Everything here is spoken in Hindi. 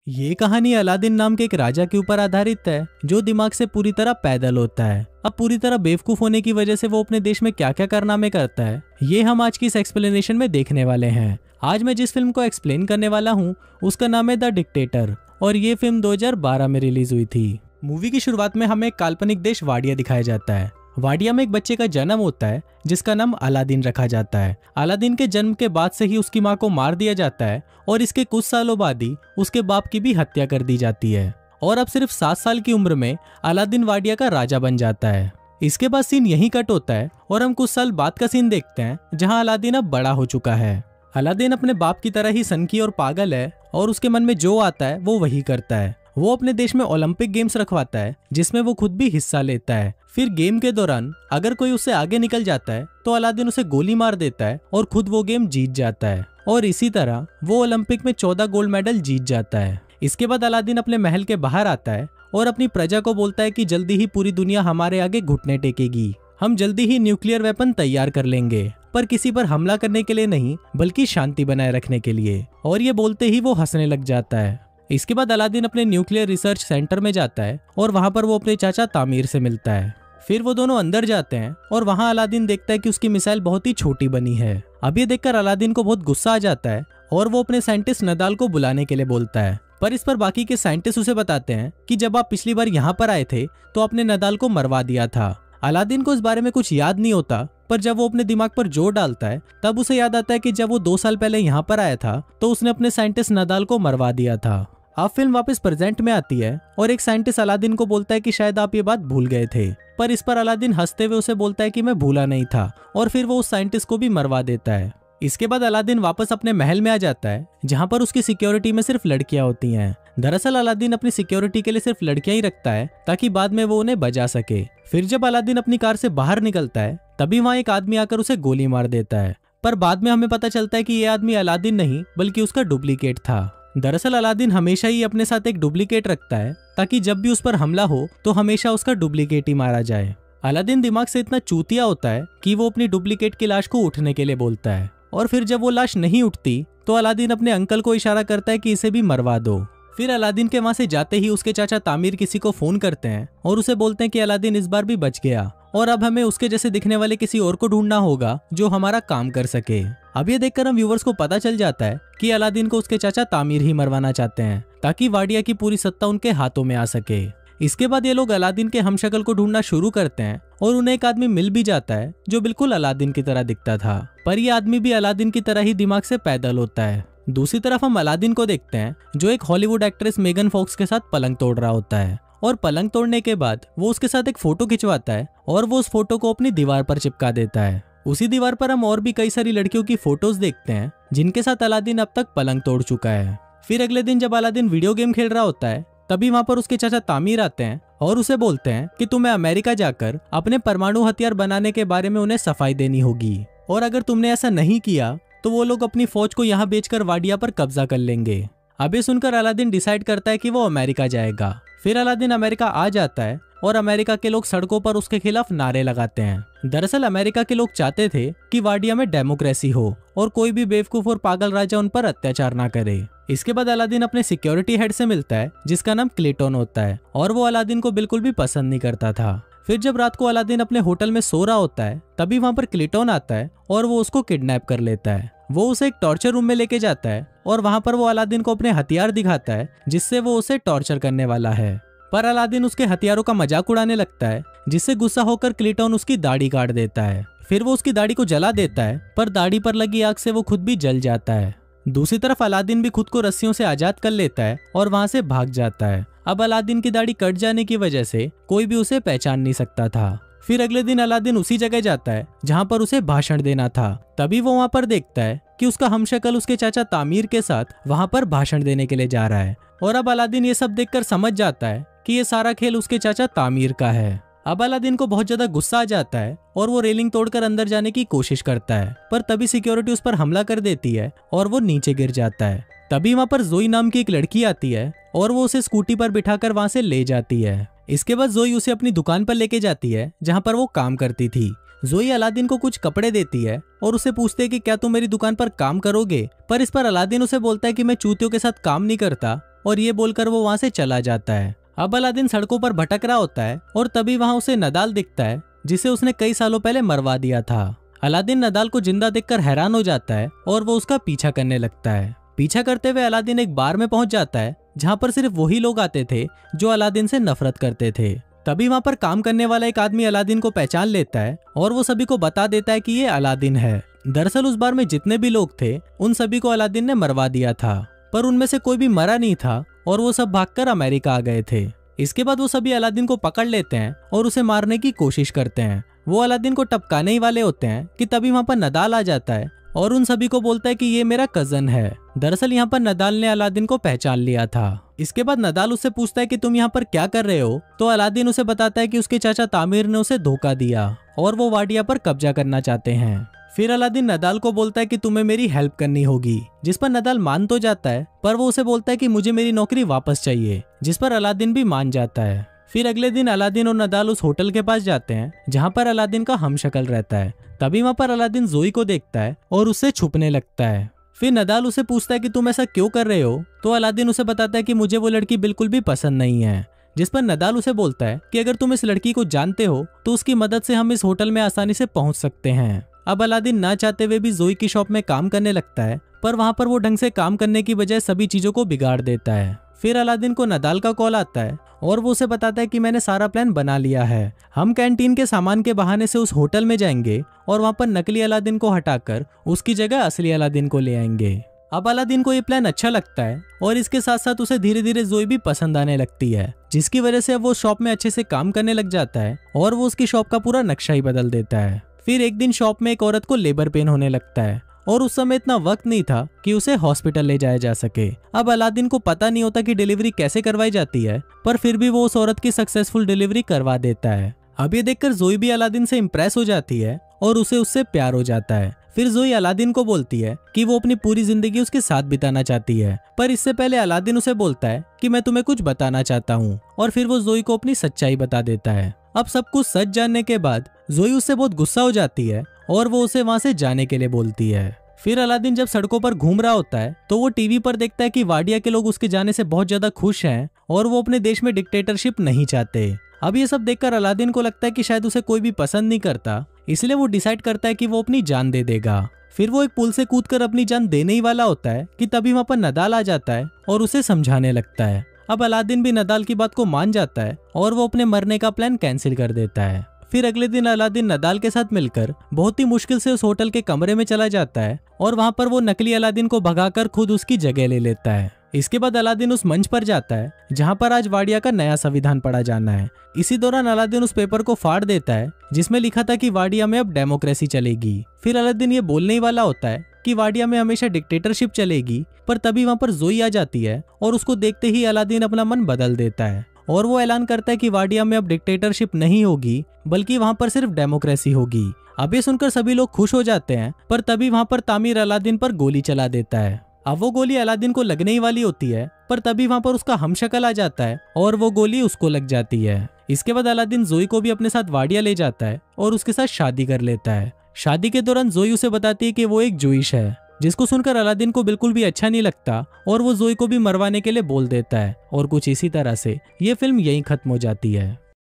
ये कहानी अलादीन नाम के एक राजा के ऊपर आधारित है जो दिमाग से पूरी तरह पैदल होता है। अब पूरी तरह बेवकूफ होने की वजह से वो अपने देश में क्या क्या कारनामे करता है, ये हम आज की इस एक्सप्लेनेशन में देखने वाले हैं। आज मैं जिस फिल्म को एक्सप्लेन करने वाला हूँ उसका नाम है द डिक्टेटर और ये फिल्म 2012 में रिलीज हुई थी। मूवी की शुरुआत में हमें एक काल्पनिक देश वाडिया दिखाया जाता है। वाडिया में एक बच्चे का जन्म होता है जिसका नाम अलादीन रखा जाता है। अलादीन के जन्म के बाद से ही उसकी मां को मार दिया जाता है और इसके कुछ सालों बाद ही उसके बाप की भी हत्या कर दी जाती है और अब सिर्फ 7 साल की उम्र में अलादीन वाडिया का राजा बन जाता है। इसके बाद सीन यहीं कट होता है और हम कुछ साल बाद का सीन देखते हैं जहाँ अलादीन अब बड़ा हो चुका है। अलादीन अपने बाप की तरह ही सनकी और पागल है और उसके मन में जो आता है वो वही करता है। वो अपने देश में ओलंपिक गेम्स रखवाता है जिसमें वो खुद भी हिस्सा लेता है। फिर गेम के दौरान अगर कोई उससे आगे निकल जाता है तो अलादीन उसे गोली मार देता है और खुद वो गेम जीत जाता है और इसी तरह वो ओलंपिक में 14 गोल्ड मेडल जीत जाता है। इसके बाद अलादीन अपने महल के बाहर आता है और अपनी प्रजा को बोलता है कि जल्दी ही पूरी दुनिया हमारे आगे घुटने टेकेगी। हम जल्दी ही न्यूक्लियर वेपन तैयार कर लेंगे, पर किसी पर हमला करने के लिए नहीं बल्कि शांति बनाए रखने के लिए। और ये बोलते ही वो हंसने लग जाता है। इसके बाद अलादीन अपने न्यूक्लियर रिसर्च सेंटर में जाता है और वहां पर वो अपने चाचा तामीर से मिलता है। फिर वो दोनों अंदर जाते हैं और वहां अलादीन देखता है कि उसकी मिसाइल बहुत ही छोटी बनी है। अब ये देखकर अलादीन को बहुत गुस्सा आ जाता है और वो अपने साइंटिस्ट नदाल को बुलाने के लिए बोलता है। पर इस पर बाकी के साइंटिस्ट उसे बताते हैं कि जब आप पिछली बार यहाँ पर आए थे तो आपने नदाल को मरवा दिया था। अलादीन को इस बारे में कुछ याद नहीं होता, पर जब वो अपने दिमाग पर जोर डालता है तब उसे याद आता है कि जब वो 2 साल पहले यहाँ पर आया था तो उसने अपने साइंटिस्ट नदाल को मरवा दिया था। अब फिल्म वापस प्रेजेंट में आती है और एक साइंटिस्ट अलादीन को बोलता है कि शायद आप ये बात भूल गए थे, पर इस पर अलादीन हंसते हुए उसे बोलता है कि मैं भूला नहीं था और फिर वो उस साइंटिस्ट को भी मरवा देता है। इसके बाद अलादीन वापस अपने महल में आ जाता है जहाँ पर उसकी सिक्योरिटी में सिर्फ लड़कियां होती हैं। दरअसल अलादीन अपनी सिक्योरिटी के लिए सिर्फ लड़कियां ही रखता है ताकि बाद में वो उन्हें बचा सके। फिर जब अलादीन अपनी कार से बाहर निकलता है तभी वहाँ एक आदमी आकर उसे गोली मार देता है, पर बाद में हमें पता चलता है कि ये आदमी अलादीन नहीं बल्कि उसका डुप्लीकेट था। दरअसल अलादीन हमेशा ही अपने साथ एक डुप्लीकेट रखता है ताकि जब भी उस पर हमला हो तो हमेशा उसका डुप्लीकेट ही मारा जाए। अलादीन दिमाग से इतना चूतिया होता है कि वो अपनी डुप्लीकेट की लाश को उठने के लिए बोलता है और फिर जब वो लाश नहीं उठती तो अलादीन अपने अंकल को इशारा करता है कि इसे भी मरवा दो। फिर अलादीन के वहां से जाते ही उसके चाचा तामीर किसी को फोन करते हैं और उसे बोलते हैं कि अलादीन इस बार भी बच गया और अब हमें उसके जैसे दिखने वाले किसी और को ढूंढना होगा जो हमारा काम कर सके। अब ये देखकर हम व्यूवर्स को पता चल जाता है कि अलादीन को उसके चाचा तामीर ही मरवाना चाहते हैं ताकि वाडिया की पूरी सत्ता उनके हाथों में आ सके। इसके बाद ये लोग अलादीन के हमशक्ल को ढूंढना शुरू करते हैं और उन्हें एक आदमी मिल भी जाता है जो बिल्कुल अलादीन की तरह दिखता था, पर यह आदमी भी अलादीन की तरह ही दिमाग से पैदल होता है। दूसरी तरफ हम अलादीन को देखते हैं जो एक हॉलीवुड एक्ट्रेस मेगन फॉक्स के साथ पलंग तोड़ रहा होता है और पलंग तोड़ने के बाद वो उसके साथ एक फोटो खिंचवाता है और वो उस फोटो को अपनी दीवार पर चिपका देता है। उसी दीवार पर हम और भी कई सारी लड़कियों की फोटोज देखते हैं जिनके साथ अलादीन अब तक पलंग तोड़ चुका है। फिर अगले दिन जब अलादीन वीडियो गेम खेल रहा होता है तभी वहां पर उसके चाचा तामीर आते हैं और उसे बोलते हैं कि तुम्हें अमेरिका जाकर अपने परमाणु हथियार बनाने के बारे में उन्हें सफाई देनी होगी और अगर तुमने ऐसा नहीं किया तो वो लोग अपनी फौज को यहाँ बेचकर वाडिया पर कब्जा कर लेंगे। अब ये सुनकर अलादीन डिसाइड करता है कि वो अमेरिका जाएगा। फिर अलादीन अमेरिका आ जाता है और अमेरिका के लोग सड़कों पर उसके खिलाफ नारे लगाते हैं। दरअसल अमेरिका के लोग चाहते थे कि वाडिया में डेमोक्रेसी हो और कोई भी बेवकूफ और पागल राजा उन पर अत्याचार ना करे। इसके बाद अलादीन अपने सिक्योरिटी हेड से मिलता है जिसका नाम क्लेटन होता है और वो अलादीन को बिल्कुल भी पसंद नहीं करता था। फिर जब रात को अलादीन अपने होटल में सो रहा होता है तभी वहां पर क्लेटन आता है और वो उसको किडनैप कर लेता है। वो उसे एक टॉर्चर रूम में लेके जाता है और वहां पर वो अलादीन को अपने हथियार दिखाता है जिससे वो उसे टॉर्चर करने वाला है, पर अलादीन उसके हथियारों का मजाक उड़ाने लगता है जिससे गुस्सा होकर क्लेटन उसकी दाढ़ी काट देता है। फिर वो उसकी दाढ़ी को जला देता है, पर दाढ़ी पर लगी आग से वो खुद भी जल जाता है। दूसरी तरफ अलादीन भी खुद को रस्सियों से आजाद कर लेता है और वहां से भाग जाता है। अब अलादीन की दाढ़ी कट जाने की वजह से कोई भी उसे पहचान नहीं सकता था। फिर अगले दिन अलादीन उसी जगह जाता है जहां पर उसे भाषण देना था। तभी वो वहां पर देखता है कि उसका हमशक्ल उसके चाचा तामीर के साथ वहां पर भाषण देने के लिए जा रहा है और अब अलादीन ये सब देखकर समझ जाता है कि ये सारा खेल उसके चाचा तामीर का है। अब अलादीन को बहुत ज्यादा गुस्सा आ जाता है और वो रेलिंग तोड़कर अंदर जाने की कोशिश करता है, पर तभी सिक्योरिटी उस पर हमला कर देती है और वो नीचे गिर जाता है। तभी वहां पर जोई नाम की एक लड़की आती है और वो उसे स्कूटी पर बिठाकर वहां से ले जाती है। इसके बाद जोई उसे अपनी दुकान पर लेके जाती है जहां पर वो काम करती थी। जोई अलादीन को कुछ कपड़े देती है और उसे पूछते है कि क्या तुम मेरी दुकान पर काम करोगे, पर इस पर अलादीन उसे बोलता है कि मैं चूतियों के साथ काम नहीं करता और ये बोलकर वो वहाँ से चला जाता है। अब अलादीन सड़कों पर भटक रहा होता है और तभी वहाँ उसे नदाल दिखता है, जिसे उसने कई सालों पहले मरवा दिया था। अलादीन नदाल को जिंदा देखकर हैरान हो जाता है और वो उसका पीछा करने लगता है। पीछा करते हुए अलादीन एक बार में पहुंच जाता है जहाँ पर सिर्फ वही लोग आते थे जो अलादीन से नफरत करते थे। तभी वहाँ पर काम करने वाला एक आदमी अलादीन को पहचान लेता है और वो सभी को बता देता है कि ये अलादीन है। दरअसल उस बार में जितने भी लोग थे उन सभी को अलादीन ने मरवा दिया था, पर उनमें से कोई भी मरा नहीं था और वो सब भागकर अमेरिका आ गए थे। इसके बाद वो सभी अलादीन को पकड़ लेते हैं और उसे मारने की कोशिश करते हैं। वो अलादीन को टपकाने ही वाले होते हैं कि तभी वहाँ पर नदाल आ जाता है और उन सभी को बोलता है कि ये मेरा कजन है। दरअसल यहाँ पर नदाल ने अलादीन को पहचान लिया था। इसके बाद नदाल उससे पूछता है कि तुम यहाँ पर क्या कर रहे हो, तो अलादीन उसे बताता है कि उसके चाचा तामिर ने उसे धोखा दिया और वो वाडिया पर कब्जा करना चाहते हैं। फिर अलादीन नदाल को बोलता है कि तुम्हें मेरी हेल्प करनी होगी, जिस पर नदाल मान तो जाता है, पर वो उसे बोलता है कि मुझे मेरी नौकरी वापस चाहिए, जिस पर अलादीन भी मान जाता है। फिर अगले दिन अलादीन और नदाल उस होटल के पास जाते हैं जहाँ पर अलादीन का हमशक्ल रहता है। तभी वहाँ पर अलादीन जोई को देखता है और उससे छुपने लगता है। फिर नदाल उसे पूछता है कि तुम ऐसा क्यों कर रहे हो, तो अलादीन उसे बताता है कि मुझे वो लड़की बिल्कुल भी पसंद नहीं है, जिस पर नदाल उसे बोलता है कि अगर तुम इस लड़की को जानते हो तो उसकी मदद से हम इस होटल में आसानी से पहुंच सकते हैं। अब अलादीन ना चाहते हुए भी जोई की शॉप में काम करने लगता है, पर वहाँ पर वो ढंग से काम करने की बजाय सभी चीजों को बिगाड़ देता है। फिर अलादीन को नदाल का कॉल आता है और वो उसे बताता है कि मैंने सारा प्लान बना लिया है, हम कैंटीन के सामान के बहाने से उस होटल में जाएंगे और वहाँ पर नकली अलादीन को हटाकर उसकी जगह असली अलादीन को ले आएंगे। अब अलादीन को ये प्लान अच्छा लगता है और इसके साथ साथ उसे धीरे धीरे जोई भी पसंद आने लगती है, जिसकी वजह से अब वो शॉप में अच्छे से काम करने लग जाता है और वो उसकी शॉप का पूरा नक्शा ही बदल देता है। फिर एक दिन शॉप में एक औरत को लेबर पेन होने लगता है और उस समय इतना वक्त नहीं था कि उसे हॉस्पिटल ले जाया जा सके। अब अलादीन को पता नहीं होता कि डिलीवरी कैसे करवाई जाती है, पर फिर भी वो उस औरत की सक्सेसफुल डिलीवरी करवा देता है। अब ये देखकर जोई भी अलादीन से इम्प्रेस हो जाती है और उसे उससे प्यार हो जाता है। फिर जोई अलादीन को बोलती है कि वो अपनी पूरी जिंदगी उसके साथ बिताना चाहती है, पर इससे पहले अलादीन उसे बोलता है कि मैं तुम्हें कुछ बताना चाहता हूँ, और फिर वो जोई को अपनी सच्चाई बता देता है। अब सब कुछ सच जानने के बाद जोई उससे बहुत गुस्सा हो जाती है और वो उसे वहाँ से जाने के लिए बोलती है। फिर अलादीन जब सड़कों पर घूम रहा होता है तो वो टीवी पर देखता है कि वाडिया के लोग उसके जाने से बहुत ज्यादा खुश हैं और वो अपने देश में डिक्टेटरशिप नहीं चाहते। अब ये सब देखकर अलादीन को लगता है कि शायद उसे कोई भी पसंद नहीं करता, इसलिए वो डिसाइड करता है कि वो अपनी जान दे देगा। फिर वो एक पुल से कूदकर अपनी जान देने ही वाला होता है कि तभी वहाँ पर नदाल आ जाता है और उसे समझाने लगता है। अब अलादीन भी नदाल की बात को मान जाता है और वो अपने मरने का प्लान कैंसिल कर देता है। फिर अगले दिन अलादीन नदाल के साथ मिलकर बहुत ही मुश्किल से उस होटल के कमरे में चला जाता है और वहाँ पर वो नकली अलादीन को भगाकर खुद उसकी जगह ले लेता है। इसके बाद अलादीन उस मंच पर जाता है जहाँ पर आज वाडिया का नया संविधान पढ़ा जाना है। इसी दौरान अलादीन उस पेपर को फाड़ देता है जिसमें लिखा था कि वाडिया में अब डेमोक्रेसी चलेगी। फिर अलादीन ये बोलने ही वाला होता है कि वाडिया में हमेशा डिक्टेटरशिप चलेगी, पर तभी वहाँ पर जोई आ जाती है और उसको देखते ही अलादीन अपना मन बदल देता है और वो ऐलान करता है कि वाडिया में अब डिक्टेटरशिप नहीं होगी, बल्कि वहाँ पर सिर्फ डेमोक्रेसी होगी। अब ये सुनकर सभी लोग खुश हो जाते हैं, पर तभी वहाँ पर तामिर अलादीन पर गोली चला देता है। अब वो गोली अलादीन को लगने ही वाली होती है, पर तभी वहाँ पर उसका हमशक्ल आ जाता है और वो गोली उसको लग जाती है। इसके बाद अलादीन जोई को भी अपने साथ वाडिया ले जाता है और उसके साथ शादी कर लेता है। शादी के दौरान जोई उसे बताती है कि वो एक जूइश है, जिसको सुनकर अलादीन को बिल्कुल भी अच्छा नहीं लगता और वो जोई को भी मरवाने के लिए बोल देता है। और कुछ इसी तरह से ये फिल्म यहीं खत्म हो जाती है।